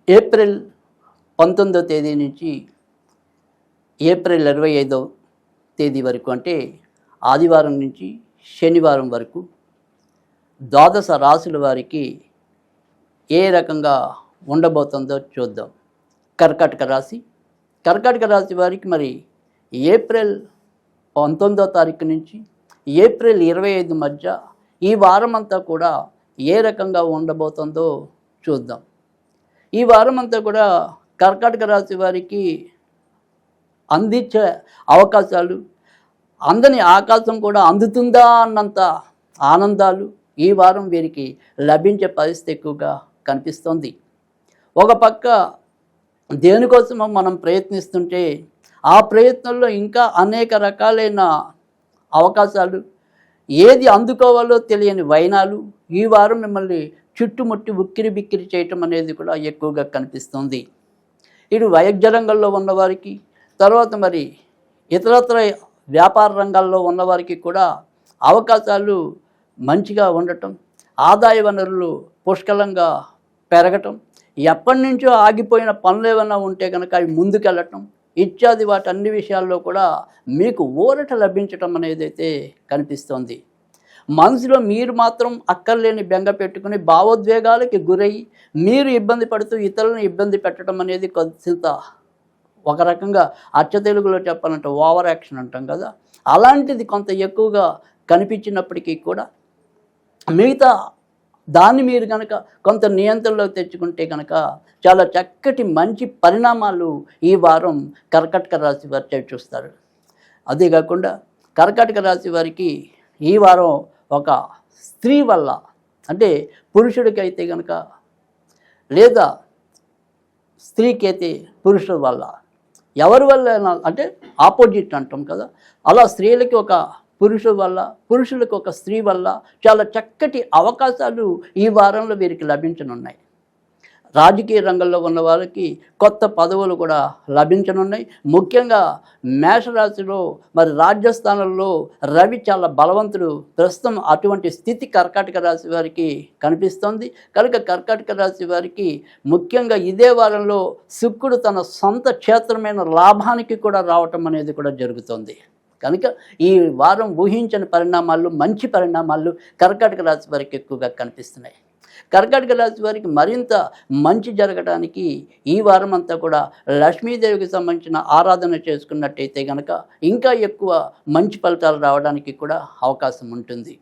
April 19వ తేదీ నుంచి April 25వ తేదీ వరకు, అంటే ఆదివారం నుంచి శనివారం వరకు ద్వాదశ రాశుల వారికి ఏ రకంగా ఉండబోతుందో చూద్దాం. కర్కాటక రాశి. కర్కాటక రాశి వారికి మరి ఏప్రిల్ 19వ తారీఖు నుంచి ఏప్రిల్ 25 మధ్య ఈ వారం అంతా కూడా ఏ రకంగా ఉండబోతుందో చూద్దాం. ఈ వారం అంతా కూడా కర్కాటక రాశి వారికి అందించే అవకాశాలు, అందని ఆకాశం కూడా అందుతుందా అన్నంత ఆనందాలు ఈ వారం వీరికి లభించే పరిస్థితి ఎక్కువగా కనిపిస్తుంది. ఒక పక్క దేనికోసమో మనం ప్రయత్నిస్తుంటే ఆ ప్రయత్నంలో ఇంకా అనేక రకాలైన అవకాశాలు, ఏది అందుకోవాలో తెలియని వైనాలు ఈ వారం మిమ్మల్ని చుట్టుముట్టి ఉక్కిరి బిక్కిరి చేయటం అనేది కూడా ఎక్కువగా కనిపిస్తుంది. ఇటు వైద్య రంగంలో ఉన్నవారికి, తర్వాత మరి ఇతరత్ర వ్యాపార రంగాల్లో ఉన్నవారికి కూడా అవకాశాలు మంచిగా ఉండటం, ఆదాయ వనరులు పుష్కలంగా పెరగటం, ఎప్పటి నుంచో ఆగిపోయిన పనులు ఏమైనా ఉంటే కనుక అవి ముందుకెళ్ళటం ఇత్యాది వాటన్ని విషయాల్లో కూడా మీకు ఊరట లభించటం అనేది అయితే కనిపిస్తోంది. మనసులో మీరు మాత్రం అక్కర్లేని బెంగ పెట్టుకుని భావోద్వేగాలకి గురై మీరు ఇబ్బంది పడుతూ ఇతరులను ఇబ్బంది పెట్టడం అనేది కొంత ఒక రకంగా అచ్చ తెలుగులో చెప్పాలంటే ఓవర్ యాక్షన్ అంటాం కదా, అలాంటిది కొంత ఎక్కువగా కనిపించినప్పటికీ కూడా మిగతా దాన్ని మీరు కనుక కొంత నియంత్రణలోకి తెచ్చుకుంటే కనుక చాలా చక్కటి మంచి పరిణామాలు ఈ వారం కర్కాటక రాశి వారు చూస్తారు. అదే కాకుండా కర్కాటక రాశి వారికి ఈ వారం ఒక స్త్రీ వల్ల, అంటే పురుషుడికైతే కనుక లేదా స్త్రీకైతే పురుషుల వల్ల, ఎవరి వల్ల అంటే ఆపోజిట్ అంటాం కదా, అలా స్త్రీలకి ఒక పురుషుల వల్ల, పురుషులకు ఒక స్త్రీ వల్ల చాలా చక్కటి అవకాశాలు ఈ వారంలో వీరికి లభించనున్నాయి. రాజకీయ రంగంలో ఉన్న వారికి కొత్త పదవులు కూడా లభించనున్నాయి. ముఖ్యంగా మేషరాశిలో మరి రాజ్యస్థానంలో రవి చాలా బలవంతుడు. ప్రస్తుతం అటువంటి స్థితి కర్కాటక రాశి వారికి కనిపిస్తుంది. కనుక కర్కాటక రాశి వారికి ముఖ్యంగా ఇదే వారంలో శుక్రుడు తన సొంత క్షేత్రమైన లాభానికి కూడా రావటం అనేది కూడా జరుగుతుంది. కనుక ఈ వారం ఊహించని పరిణామాలు, మంచి పరిణామాలు కర్కాటక రాశి వారికి ఎక్కువగా కనిపిస్తున్నాయి. కర్కాటక రాశి వారికి మరింత మంచి జరగడానికి ఈ వారం అంతా కూడా లక్ష్మీదేవికి సంబంధించిన ఆరాధన చేసుకున్నట్టయితే కనుక ఇంకా ఎక్కువ మంచి ఫలితాలు రావడానికి కూడా అవకాశం ఉంటుంది.